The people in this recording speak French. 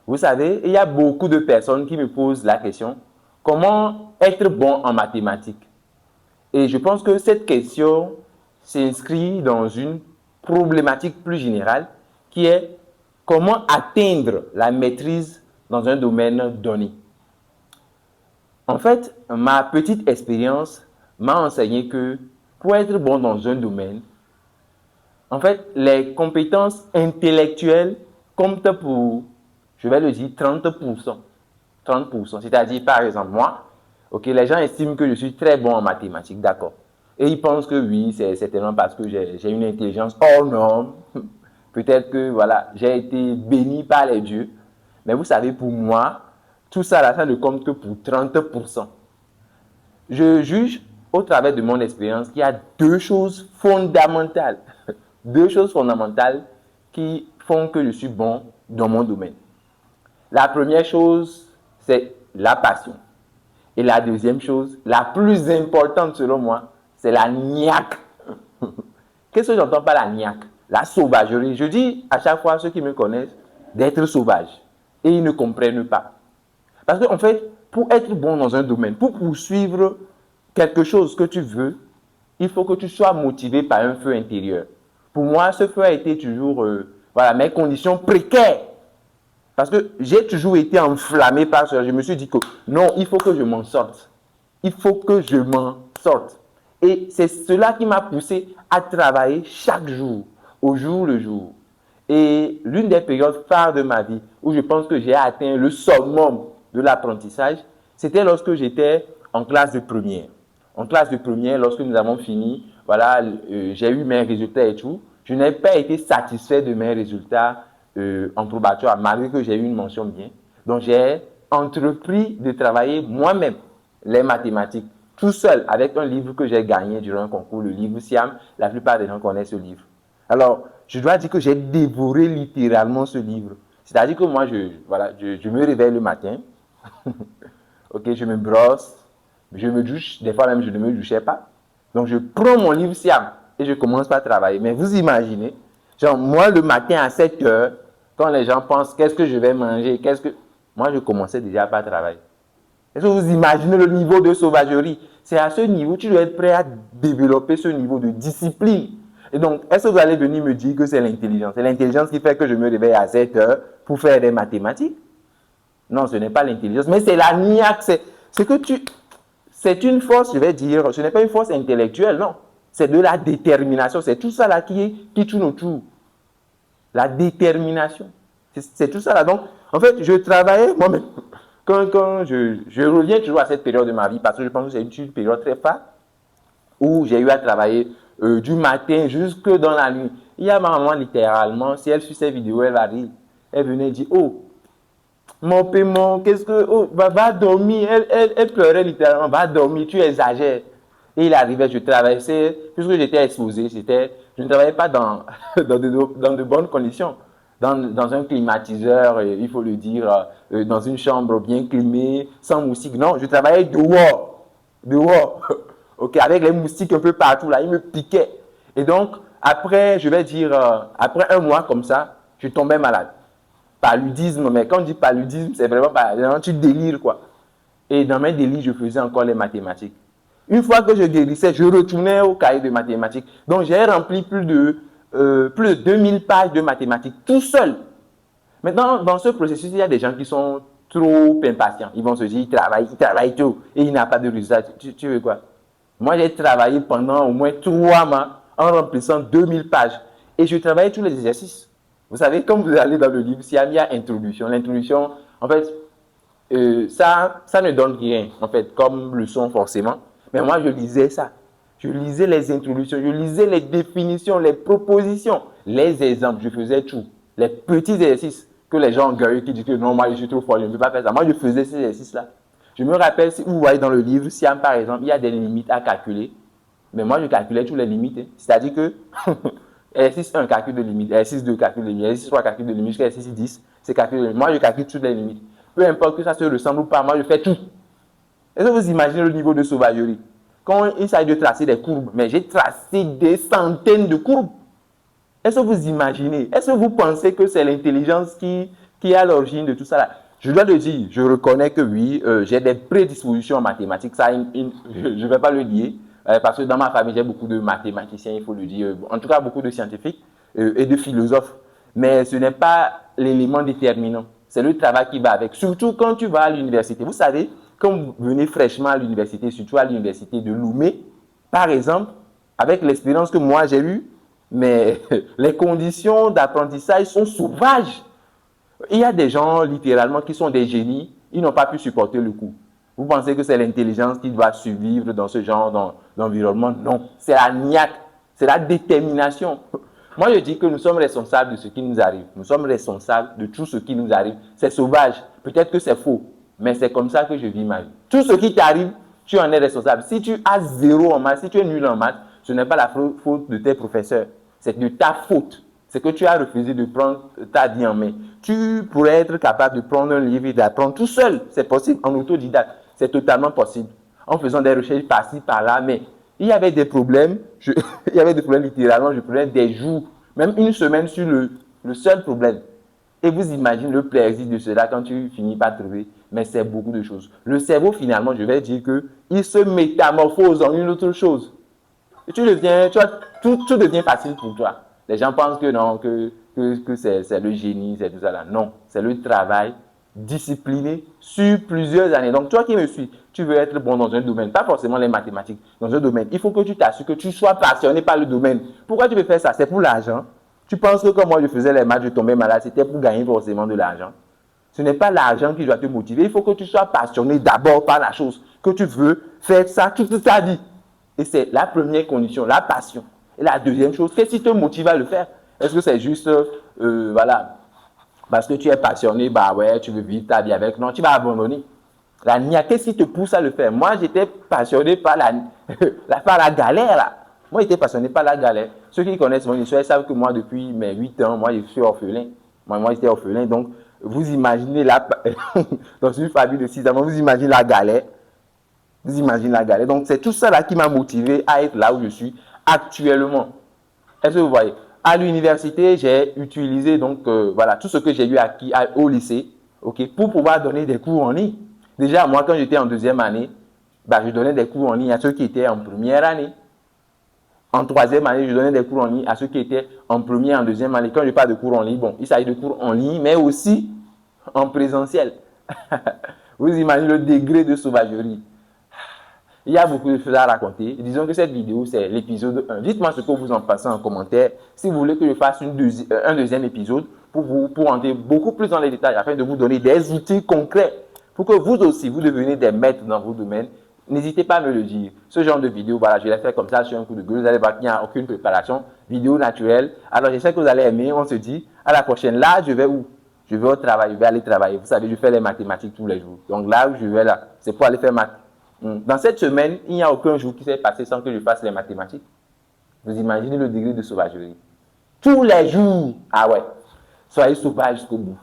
Vous savez, il y a beaucoup de personnes qui me posent la question, comment être bon en mathématiques? Et je pense que cette question s'inscrit dans une problématique plus générale qui est comment atteindre la maîtrise dans un domaine donné. En fait, ma petite expérience m'a enseigné que pour être bon dans un domaine, en fait, les compétences intellectuelles comptent pour, je vais le dire, 30%. 30%. C'est-à-dire, par exemple, moi, ok, les gens estiment que je suis très bon en mathématiques, d'accord. Et ils pensent que oui, c'est certainement parce que j'ai une intelligence hors norme. Peut-être que, voilà, j'ai été béni par les dieux. Mais vous savez, pour moi, tout ça, là, ça ne compte que pour 30%. Je juge, au travers de mon expérience, qu'il y a deux choses fondamentales. Deux choses fondamentales qui font que je suis bon dans mon domaine. La première chose, c'est la passion. Et la deuxième chose, la plus importante selon moi, c'est la niaque. Qu'est-ce que j'entends par la niaque? La sauvagerie. Je dis à chaque fois à ceux qui me connaissent d'être sauvage. Et ils ne comprennent pas. Parce qu'en fait, pour être bon dans un domaine, pour poursuivre quelque chose que tu veux, il faut que tu sois motivé par un feu intérieur. Pour moi, ce feu a été toujours, voilà, mes conditions précaires. Parce que j'ai toujours été enflammé par ça. Je me suis dit que non, il faut que je m'en sorte. Il faut que je m'en sorte. Et c'est cela qui m'a poussé à travailler chaque jour, au jour le jour. Et l'une des périodes phares de ma vie où je pense que j'ai atteint le summum de l'apprentissage, c'était lorsque j'étais en classe de première. En classe de première, lorsque nous avons fini, voilà, j'ai eu mes résultats et tout. Je n'ai pas été satisfait de mes résultats en probatoire, malgré que j'ai eu une mention bien. Donc, j'ai entrepris de travailler moi-même les mathématiques, tout seul, avec un livre que j'ai gagné durant un concours, le livre Siam. La plupart des gens connaissent ce livre. Alors, je dois dire que j'ai dévoré littéralement ce livre. C'est-à-dire que moi, je me réveille le matin, ok, je me brosse, je me douche, des fois même je ne me douchais pas. Donc, je prends mon livre Siam et je commence par travailler. Mais vous imaginez, genre, moi, le matin à 7 heures, quand les gens pensent qu'est-ce que je vais manger, moi, je commençais déjà par travailler. Est-ce que vous imaginez le niveau de sauvagerie? C'est à ce niveau, tu dois être prêt à développer ce niveau de discipline. Et donc, est-ce que vous allez venir me dire que c'est l'intelligence? C'est l'intelligence qui fait que je me réveille à 7 heures pour faire des mathématiques? Non, ce n'est pas l'intelligence, mais c'est la niaque. C'est une force, je vais dire, ce n'est pas une force intellectuelle, non. C'est de la détermination. C'est tout ça là qui tourne autour. La détermination. C'est tout ça là. Donc, en fait, je travaillais moi-même. Quand je reviens toujours à cette période de ma vie, parce que je pense que c'est une période très phare, où j'ai eu à travailler du matin jusque dans la nuit. Il y a ma maman, littéralement, si elle suit ces vidéos, elle va rire. Elle venait dire, oh, mon paiement, qu'est-ce que, oh, va dormir. Elle pleurait littéralement, va dormir, tu exagères. Et il arrivait, je traversais, puisque j'étais exposé, je ne travaillais pas dans de bonnes conditions. Dans un climatiseur, il faut le dire, dans une chambre bien climée, sans moustiques. Non, je travaillais dehors. Dehors. Ok, avec les moustiques un peu partout, là, ils me piquaient. Et donc, après, je vais dire, après un mois comme ça, je tombais malade. Paludisme, mais quand on dit paludisme, c'est vraiment, tu délires, quoi. Et dans mes délires, je faisais encore les mathématiques. Une fois que je guérissais, je retournais au cahier de mathématiques. Donc, j'ai rempli plus de 2000 pages de mathématiques tout seul. Maintenant, dans ce processus, il y a des gens qui sont trop impatients. Ils vont se dire, ils travaillent tout et il n'a pas de résultat. Tu veux quoi? Moi, j'ai travaillé pendant au moins 3 mois en remplissant 2000 pages. Et je travaillais tous les exercices. Vous savez, quand vous allez dans le livre, s'il y a introduction, l'introduction, en fait, ça ne donne rien, en fait, comme leçon forcément. Mais moi, je lisais ça. Je lisais les introductions, je lisais les définitions, les propositions, les exemples. Je faisais tout. Les petits exercices que les gens gueulent, qui disent que non, moi, je suis trop fort, je ne peux pas faire ça. Moi, je faisais ces exercices-là. Je me rappelle, si vous voyez dans le livre, si par exemple, il y a des limites à calculer, mais moi, je calculais toutes les limites. Hein. C'est-à-dire que exercice 1, calcul de limite, exercice 2, calcul de limite, exercice 3, calcul de limite, jusqu'à exercice 10, c'est calcul de limite. Moi, je calcule toutes les limites. Peu importe que ça se ressemble ou pas, moi, je fais tout. Est-ce que vous imaginez le niveau de sauvagerie? Quand il s'agit de tracer des courbes, mais j'ai tracé des centaines de courbes. Est-ce que vous imaginez? Est-ce que vous pensez que c'est l'intelligence qui est à l'origine de tout ça là. Je dois le dire, je reconnais que oui, j'ai des prédispositions en mathématiques, ça, je ne vais pas le nier, parce que dans ma famille, j'ai beaucoup de mathématiciens, il faut le dire, en tout cas beaucoup de scientifiques et de philosophes, mais ce n'est pas l'élément déterminant, c'est le travail qui va avec, surtout quand tu vas à l'université. Vous savez, quand vous venez fraîchement à l'université, surtout à l'université de Lomé, par exemple, avec l'expérience que moi j'ai eue, mais les conditions d'apprentissage sont sauvages. Il y a des gens, littéralement, qui sont des génies, ils n'ont pas pu supporter le coup. Vous pensez que c'est l'intelligence qui doit survivre dans ce genre d'environnement? Non, c'est la niaque, c'est la détermination. Moi, je dis que nous sommes responsables de ce qui nous arrive. Nous sommes responsables de tout ce qui nous arrive. C'est sauvage, peut-être que c'est faux, mais c'est comme ça que je vis ma vie. Tout ce qui t'arrive, tu en es responsable. Si tu as 0 en maths, si tu es nul en maths, ce n'est pas la faute de tes professeurs, c'est de ta faute. C'est que tu as refusé de prendre ta vie en main. Tu pourrais être capable de prendre un livre et d'apprendre tout seul. C'est possible, en autodidacte. C'est totalement possible. En faisant des recherches par-ci, par-là, mais il y avait des problèmes. Il y avait des problèmes littéralement. Je prenais des jours, même une semaine sur le seul problème. Et vous imaginez le plaisir de cela quand tu finis par trouver. Mais c'est beaucoup de choses. Le cerveau, finalement, je vais dire qu'il se métamorphose en une autre chose. Et tout devient facile pour toi. Les gens pensent que non, que c'est le génie, c'est tout ça là. Non, c'est le travail discipliné sur plusieurs années. Donc, toi qui me suis, tu veux être bon dans un domaine, pas forcément les mathématiques, dans un domaine. Il faut que tu t'assures que tu sois passionné par le domaine. Pourquoi tu veux faire ça? C'est pour l'argent. Tu penses que comme moi je faisais les maths, je tombais malade, c'était pour gagner forcément de l'argent. Ce n'est pas l'argent qui doit te motiver. Il faut que tu sois passionné d'abord par la chose, que tu veux faire ça toute ta vie. Et c'est la première condition, la passion. Et la deuxième chose, qu'est-ce qui te motive à le faire? Est-ce que c'est juste, voilà, parce que tu es passionné, bah ouais, tu veux vivre ta vie avec? Non, tu vas abandonner. La nia, qu'est-ce qui te pousse à le faire? Moi, j'étais passionné par par la galère, là. Moi, j'étais passionné par la galère. Ceux qui connaissent mon histoire savent que moi, depuis mes 8 ans, moi, je suis orphelin. Moi, j'étais orphelin. Donc, vous imaginez, là, dans une famille de 6 ans, vous imaginez la galère. Vous imaginez la galère. Donc, c'est tout ça là qui m'a motivé à être là où je suis actuellement. Est-ce que vous voyez? À l'université, j'ai utilisé donc voilà tout ce que j'ai eu acquis au lycée, ok, pour pouvoir donner des cours en ligne. Déjà, moi, quand j'étais en deuxième année, bah, je donnais des cours en ligne à ceux qui étaient en première année. En troisième année, je donnais des cours en ligne à ceux qui étaient en première, en deuxième année. Quand je parle de cours en ligne, bon, il s'agit de cours en ligne, mais aussi en présentiel. Vous imaginez le degré de sauvagerie. Il y a beaucoup de choses à raconter. Disons que cette vidéo, c'est l'épisode 1. Dites-moi ce que vous en pensez en commentaire. Si vous voulez que je fasse un deuxième épisode pour entrer beaucoup plus dans les détails afin de vous donner des outils concrets pour que vous aussi, vous deveniez des maîtres dans vos domaines, n'hésitez pas à me le dire. Ce genre de vidéo, voilà, je l'ai fait comme ça sur un coup de gueule. Vous allez voir qu'il n'y a aucune préparation. Vidéo naturelle. Alors, j'espère que vous allez aimer. On se dit à la prochaine. Là, je vais où? Je vais au travail. Je vais aller travailler. Vous savez, je fais les mathématiques tous les jours. Donc là, je vais là. C'est pour aller faire maths. Dans cette semaine, il n'y a aucun jour qui s'est passé sans que je fasse les mathématiques. Vous imaginez le degré de sauvagerie. Tous les jours. Ah ouais. Soyez sauvage jusqu'au bout.